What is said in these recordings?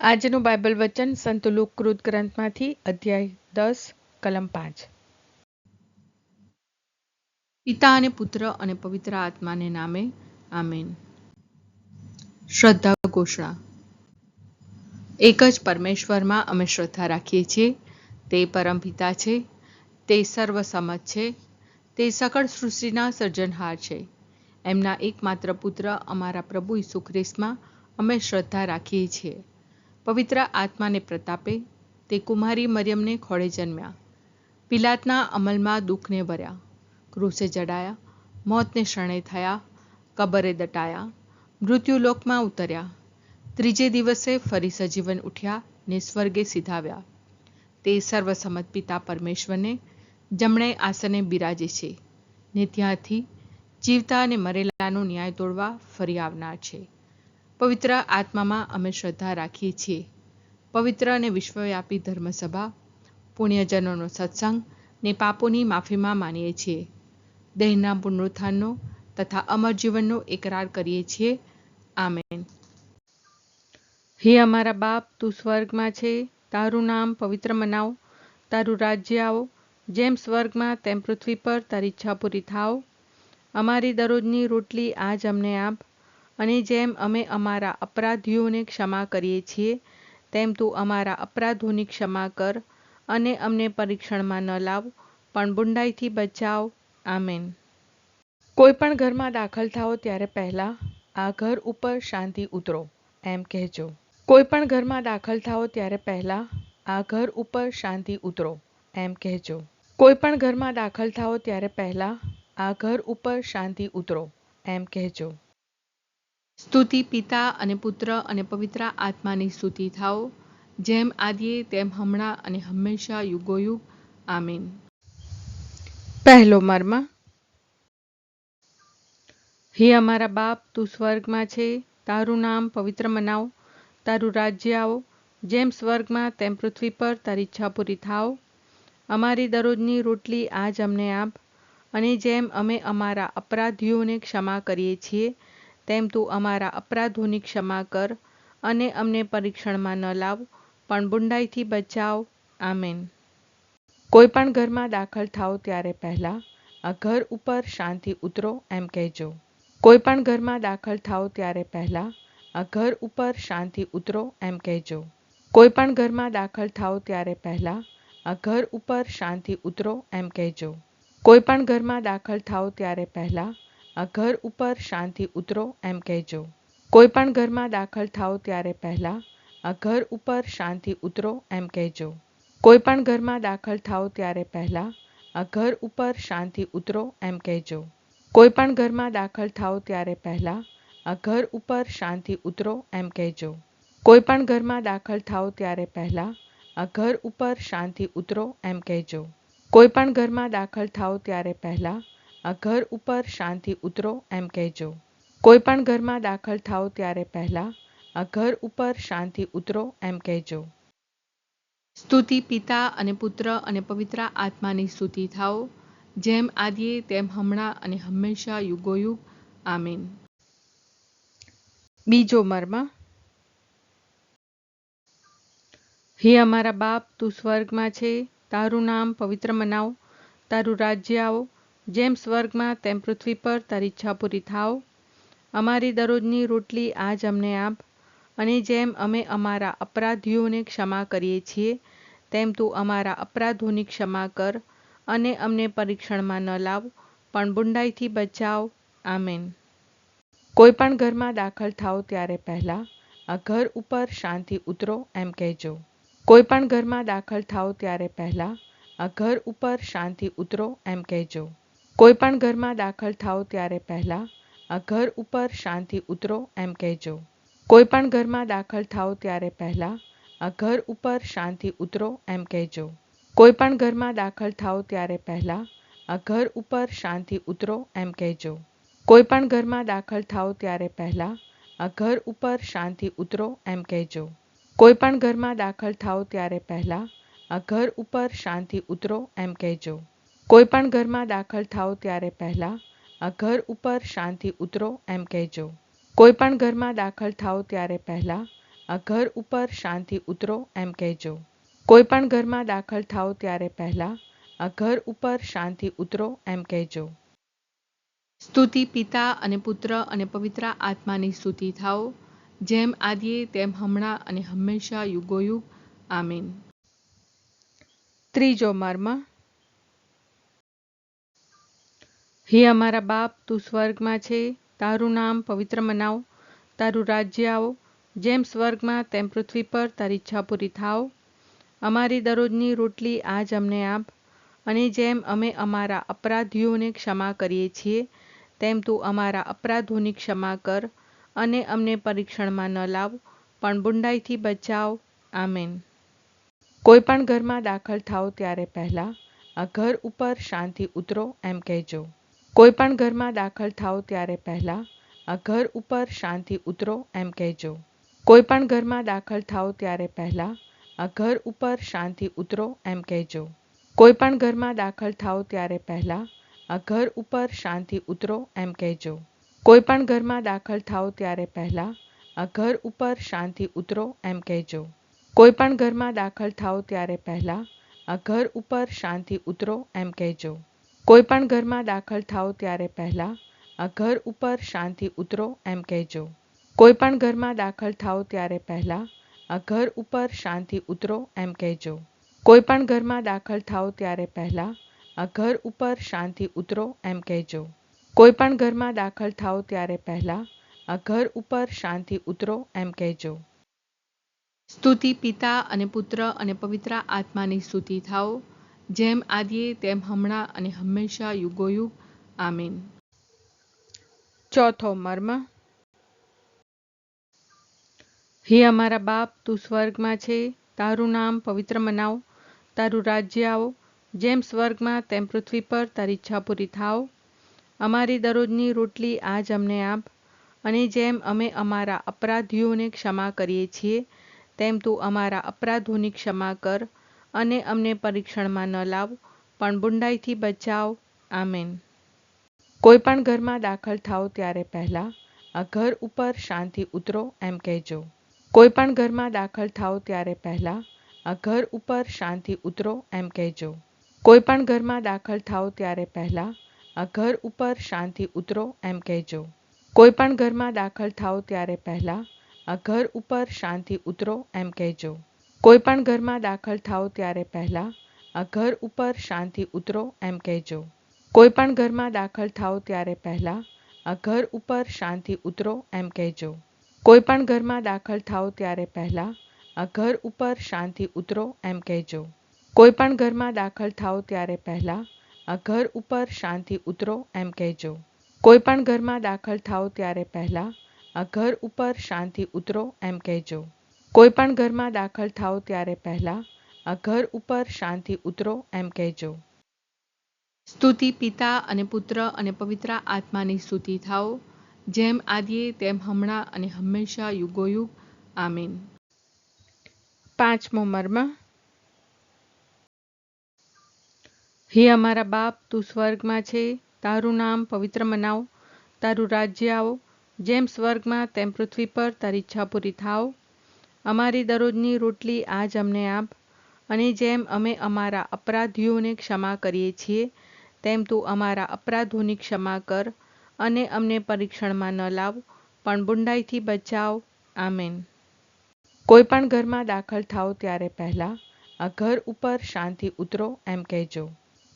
આજનું બાઇબલ વચન સંત લુકૃત ગ્રંથમાંથી અધ્યાય 10 કલમ 5. પિતા અને પુત્ર અને પવિત્ર આત્માને નામે આમેન. શ્રદ્ધા ઘોષણા. એક જ પરમેશ્વરમાં અમે શ્રદ્ધા રાખીએ છીએ. તે પરમપિતા છે, તે સર્વસમત છે, તે સકળ સૃષ્ટિના સર્જનહાર છે. એમના એકમાત્ર પુત્ર અમારા પ્રભુ ઈસુ ખ્રિસ્તમાં અમે શ્રદ્ધા રાખીએ છીએ. પવિત્ર આત્માને પ્રતાપે તે કુમારી મરિયમને ખોળે જન્મ્યા. પિલાતના અમલમાં દુઃખને વર્યા, ક્રૂસે જડાયા, મોતને શરણે થયા, કબરે દટાયા, મૃત્યુલોકમાં ઉતર્યા, ત્રીજે દિવસે ફરી સજીવન ઉઠ્યા ને સ્વર્ગે સિધાવ્યા. તે સર્વસમત પિતા પરમેશ્વરને જમણે આસને બિરાજે છે ને ત્યાંથી જીવતા અને મરેલાનો ન્યાય તોડવા ફરી આવનાર છે. પવિત્ર આત્મામાં અમે શ્રદ્ધા રાખીએ છીએ. પવિત્ર અને વિશ્વવ્યાપી ધર્મસભા, પુણ્યજનોનો સત્સંગ ને પાપોની માફીમાં માનીએ છીએ. દેહના પુનરુત્થાનનો તથા અમર જીવનનો એકરાર કરીએ છીએ. આમેન. હે અમારા બાપ, તું સ્વર્ગમાં છે, તારું નામ પવિત્ર મનાવ, તારું રાજ્ય આવો, જેમ સ્વર્ગમાં તેમ પૃથ્વી પર તારી ઈચ્છા પૂરી થાવ. અમારી દરરોજની રોટલી આજ અમને આપ, અને જેમ અમે અમારા અપરાધીઓને ક્ષમા કરીએ છીએ તેમ તું અમારા અપરાધોની ક્ષમા કર, અને અમને પરીક્ષણમાં ન લાવ, પણ બુંડાઈથી બચાવ. આમેન. કોઈ પણ ઘરમાં દાખલ થાઓ ત્યારે પહેલાં આ ઘર ઉપર શાંતિ ઉતરો એમ કહેજો. કોઈ પણ ઘરમાં દાખલ થાઓ ત્યારે પહેલાં આ ઘર ઉપર શાંતિ ઉતરો એમ કહેજો. કોઈ પણ ઘરમાં દાખલ થાઓ ત્યારે પહેલાં આ ઘર ઉપર શાંતિ ઉતરો એમ કહેજો. સ્તુતિ પિતા અને પુત્ર અને પવિત્ર આત્માની સ્તુતિ થાઓ, જેમ આદિએ તેમ હમણાં અને હંમેશા યુગોયુગ. આમીન. પહેલો મર્મ. હે અમારા બાપ, તું સ્વર્ગમાં છે, તારું નામ પવિત્ર મનાવ, તારું રાજ્ય આવો, જેમ સ્વર્ગમાં તેમ પૃથ્વી પર તારી ઈચ્છા પૂરી થાવ. અમારી દરરોજની રોટલી આજ અમને આપ, અને જેમ અમે અમારા અપરાધીઓને ક્ષમા કરીએ છીએ તેમ તું અમારા અપરાધોની ક્ષમા કર, અને અમને પરીક્ષણમાં ન લાવ, પણ બુંડાઈથી બચાવ. આમેન. કોઈ પણ ઘરમાં દાખલ થાઓ ત્યારે પહેલાં આ ઘર ઉપર શાંતિ ઉતરો એમ કહેજો. કોઈ પણ ઘરમાં દાખલ થાઓ ત્યારે પહેલાં આ ઘર ઉપર શાંતિ ઉતરો એમ કહેજો. કોઈ પણ ઘરમાં દાખલ થાઓ ત્યારે પહેલાં આ ઘર ઉપર શાંતિ ઉતરો એમ કહેજો. કોઈ પણ ઘરમાં દાખલ થાઓ ત્યારે પહેલાં આ ઘર ઉપર શાંતિ ઉતરો એમ કહેજો. કોઈ પણ ઘરમાં દાખલ થાઓ ત્યારે પહેલાં આ ઘર ઉપર શાંતિ ઉતરો એમ કહેજો. કોઈ પણ ઘરમાં દાખલ થાઓ ત્યારે પહેલાં આ ઘર ઉપર શાંતિ ઉતરો એમ કહેજો. કોઈ પણ ઘરમાં દાખલ થાઓ ત્યારે પહેલાં આ ઘર ઉપર શાંતિ ઉતરો એમ કહેજો. કોઈ પણ ઘરમાં દાખલ થાઓ ત્યારે પહેલાં આ ઘર ઉપર શાંતિ ઉતરો એમ કહેજો. કોઈ પણ ઘરમાં દાખલ થાઓ ત્યારે પહેલાં આ ઘર ઉપર શાંતિ ઉતરો એમ કહેજો. કોઈ પણ ઘરમાં દાખલ થાઓ ત્યારે પહેલાં આ ઘર ઉપર શાંતિ ઉતરો એમ કહેજો. સ્તુતિ પિતા અને પુત્ર અને પવિત્ર આત્માની સ્તુતિ થાઓ, જેમ આદિએ તેમ હમણાં અને હંમેશા યુગોયુગ. આમીન. બીજો મર્મ. હે અમારા બાપ, તું સ્વર્ગમાં છે, તારું નામ પવિત્ર મનાવ, તારું રાજ્ય આવો, જેમ સ્વર્ગમાં તેમ પૃથ્વી પર તારી ઈચ્છા પૂરી થાવ. અમારી દરરોજની રોટલી આજ અમને આપ, અને જેમ અમે અમારા અપરાધીઓને ક્ષમા કરીએ છીએ તેમ તું અમારા અપરાધોની ક્ષમા કર, અને અમને પરીક્ષણમાં ન લાવ, પણ બુંડાઈથી બચાવ. આમેન. કોઈ પણ ઘરમાં દાખલ થાઓ ત્યારે પહેલાં આ ઘર ઉપર શાંતિ ઉતરો એમ કહેજો. કોઈ પણ ઘરમાં દાખલ થાઓ ત્યારે પહેલાં આ ઘર ઉપર શાંતિ ઉતરો એમ કહેજો. કોઈ પણ ઘરમાં દાખલ થાઓ ત્યારે પહેલાં આ ઘર ઉપર શાંતિ ઉતરો એમ કહેજો. કોઈ પણ ઘરમાં દાખલ થાઓ ત્યારે પહેલાં આ ઘર ઉપર શાંતિ ઉતરો એમ કહેજો. કોઈ પણ ઘરમાં દાખલ થાઓ ત્યારે પહેલાં આ ઘર ઉપર શાંતિ ઉતરો એમ કહેજો. કોઈ પણ ઘરમાં દાખલ થાઓ ત્યારે પહેલાં આ ઘર ઉપર શાંતિ ઉતરો એમ કહેજો. કોઈ પણ ઘરમાં દાખલ થાઓ ત્યારે પહેલાં આ ઘર ઉપર શાંતિ ઉતરો એમ કહેજો. કોઈ પણ ઘરમાં દાખલ થાઓ ત્યારે પહેલાં આ ઘર ઉપર શાંતિ ઉતરો એમ કહેજો. કોઈ પણ ઘરમાં દાખલ થાઓ ત્યારે પહેલાં આ ઘર ઉપર શાંતિ ઉતરો એમ કહેજો. કોઈ પણ ઘરમાં દાખલ થાઓ ત્યારે પહેલાં આ ઘર ઉપર શાંતિ ઉતરો એમ કહેજો. સ્તુતિ પિતા અને પુત્ર અને પવિત્ર આત્માની સ્તુતિ થાઓ, જેમ આદિએ તેમ હમણાં અને હંમેશા યુગોયુગ. આમીન. ત્રીજો મર્મ. હે અમારા બાપ, તું સ્વર્ગમાં છે, તારું નામ પવિત્ર મનાવ, તારું રાજ્ય આવો, જેમ સ્વર્ગમાં તેમ પૃથ્વી પર તારી ઈચ્છા પૂરી થાવ. અમારી દરરોજની રોટલી આજ અમને આપ, અને જેમ અમે અમારા અપરાધીઓને ક્ષમા કરીએ છીએ, તેમ તું અમારા અપરાધોની ક્ષમા કર, અને અમને પરીક્ષણમાં ન લાવ, પણ બુંડાઈથી બચાવ. આમેન. કોઈ પણ ઘરમાં દાખલ થાઓ ત્યારે પહેલાં આ ઘર ઉપર શાંતિ ઉતરો એમ કહેજો. કોઈ પણ ઘરમાં દાખલ થાઓ ત્યારે પહેલાં આ ઘર ઉપર શાંતિ ઉતરો એમ કહેજો. કોઈ પણ ઘરમાં દાખલ થાઓ ત્યારે પહેલાં આ ઘર ઉપર શાંતિ ઉતરો એમ કહેજો. કોઈ પણ ઘરમાં દાખલ થાઓ ત્યારે પહેલાં આ ઘર ઉપર શાંતિ ઉતરો એમ કહેજો. કોઈ પણ ઘરમાં દાખલ થાઓ ત્યારે પહેલાં આ ઘર ઉપર શાંતિ ઉતરો એમ કહેજો. કોઈ પણ ઘરમાં દાખલ થાઓ ત્યારે પહેલાં આ ઘર ઉપર શાંતિ ઉતરો એમ કહેજો. કોઈ પણ ઘરમાં દાખલ થાઓ ત્યારે પહેલાં આ ઘર ઉપર શાંતિ ઉતરો એમ કહેજો. કોઈ પણ ઘરમાં દાખલ થાઓ ત્યારે પહેલાં આ ઘર ઉપર શાંતિ ઉતરો એમ કહેજો. કોઈ પણ ઘરમાં દાખલ થાઓ ત્યારે પહેલાં આ ઘર ઉપર શાંતિ ઉતરો એમ કહેજો. કોઈ પણ ઘરમાં દાખલ થાઓ ત્યારે પહેલાં આ ઘર ઉપર શાંતિ ઉતરો એમ કહેજો. સ્તુતિ પિતા અને પુત્ર અને પવિત્ર આત્માની સ્તુતિ થાઓ, જેમ આદિએ તેમ હમણાં અને હંમેશા યુગોયુગ. આમીન. ચોથો મર્મ. હે અમારા બાપ, તું સ્વર્ગમાં છે, તારું નામ પવિત્ર મનાવ, તારું રાજ્ય આવો, જેમ સ્વર્ગમાં તેમ પૃથ્વી પર તારી ઈચ્છા પૂરી થાવ. અમારી દરરોજની રોટલી આજ અમને આપ, અને જેમ અમે અમારા અપરાધીઓને ક્ષમા કરીએ છીએ, તેમ તું અમારા અપરાધોની ક્ષમા કર, અને અમને પરીક્ષણમાં ન લાવ, પણ બુંડાઈથી બચાવ. આમેન. કોઈ પણ ઘરમાં દાખલ થાઓ ત્યારે પહેલાં આ ઘર ઉપર શાંતિ ઉતરો એમ કહેજો. કોઈ પણ ઘરમાં દાખલ થાઓ ત્યારે પહેલાં આ ઘર ઉપર શાંતિ ઉતરો એમ કહેજો. કોઈ પણ ઘરમાં દાખલ થાઓ ત્યારે પહેલાં આ ઘર ઉપર શાંતિ ઉતરો એમ કહેજો. કોઈ પણ ઘરમાં દાખલ થાઓ ત્યારે પહેલાં આ ઘર ઉપર શાંતિ ઉતરો એમ કહેજો. કોઈ પણ ઘરમાં દાખલ થાઓ ત્યારે પહેલાં આ ઘર ઉપર શાંતિ ઉતરો એમ કહેજો. કોઈ પણ ઘરમાં દાખલ થાઓ ત્યારે પહેલાં આ ઘર ઉપર શાંતિ ઉતરો એમ કહેજો. કોઈ પણ ઘરમાં દાખલ થાઓ ત્યારે પહેલાં આ ઘર ઉપર શાંતિ ઉતરો એમ કહેજો. કોઈ પણ ઘરમાં દાખલ થાઓ ત્યારે પહેલાં આ ઘર ઉપર શાંતિ ઉતરો એમ કહેજો. કોઈ પણ ઘરમાં દાખલ થાઓ ત્યારે પહેલાં આ ઘર ઉપર શાંતિ ઉતરો એમ કહેજો. કોઈ પણ ઘરમાં દાખલ થાઓ ત્યારે પહેલાં આ ઘર ઉપર શાંતિ ઉતરો એમ કહેજો. સ્તુતિ પિતા અને પુત્ર અને પવિત્ર આત્માની સ્તુતિ થાઓ, જેમ આદિએ તેમ હમણાં અને હંમેશા યુગોયુગ. આમીન. પાંચમો મર્મ. હે અમારા બાપ, તું સ્વર્ગમાં છે, તારું નામ પવિત્ર મનાવ, તારું રાજ્ય આવો, જેમ સ્વર્ગમાં તેમ પૃથ્વી પર તારી ઈચ્છા પૂરી થાવ. અમારી દરરોજની રોટલી આજ અમને આપ, અને જેમ અમે અમારા અપરાધીઓને ક્ષમા કરીએ છીએ, તેમ તું અમારા અપરાધોની ક્ષમા કર, અને અમને પરીક્ષણમાં ન લાવ, પણ બુંડાઈથી બચાવ. આમેન. કોઈ પણ ઘરમાં દાખલ થાઓ ત્યારે પહેલાં આ ઘર ઉપર શાંતિ ઉતરો એમ કહેજો.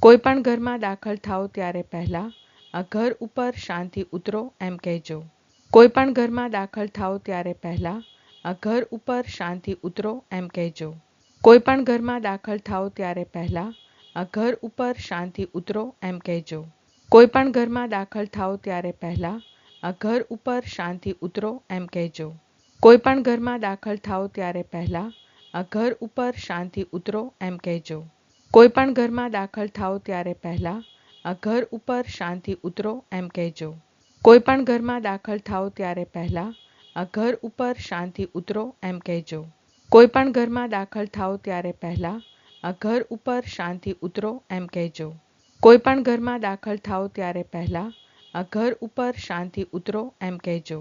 કોઈ પણ ઘરમાં દાખલ થાઓ ત્યારે પહેલાં આ ઘર ઉપર શાંતિ ઉતરો એમ કહેજો. કોઈ પણ ઘરમાં દાખલ થાઓ ત્યારે પહેલાં આ ઘર ઉપર શાંતિ ઉતરો એમ કહેજો. કોઈ પણ ઘરમાં દાખલ થાઓ ત્યારે પહેલાં આ ઘર ઉપર શાંતિ ઉતરો એમ કહેજો. કોઈ પણ ઘરમાં દાખલ થાઓ ત્યારે પહેલાં આ ઘર ઉપર શાંતિ ઉતરો એમ કહેજો. કોઈ પણ ઘરમાં દાખલ થાઓ ત્યારે પહેલાં આ ઘર ઉપર શાંતિ ઉતરો એમ કહેજો. કોઈ પણ ઘરમાં દાખલ થાઓ ત્યારે પહેલાં આ ઘર ઉપર શાંતિ ઉતરો એમ કહેજો. કોઈ પણ ઘરમાં દાખલ થાઓ ત્યારે પહેલાં આ ઘર ઉપર શાંતિ ઉતરો એમ કહેજો. કોઈ પણ ઘરમાં દાખલ થાઓ ત્યારે પહેલાં આ ઘર ઉપર શાંતિ ઉતરો એમ કહેજો. કોઈ પણ ઘરમાં દાખલ થાઓ ત્યારે પહેલાં આ ઘર ઉપર શાંતિ ઉતરો એમ કહેજો.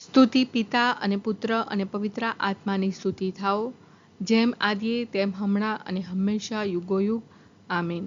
સ્તુતિ પિતા અને પુત્ર અને પવિત્ર આત્માની સ્તુતિ થાઓ, જેમ આદિએ તેમ હમણાં અને હંમેશા યુગોયુગ. આમીન.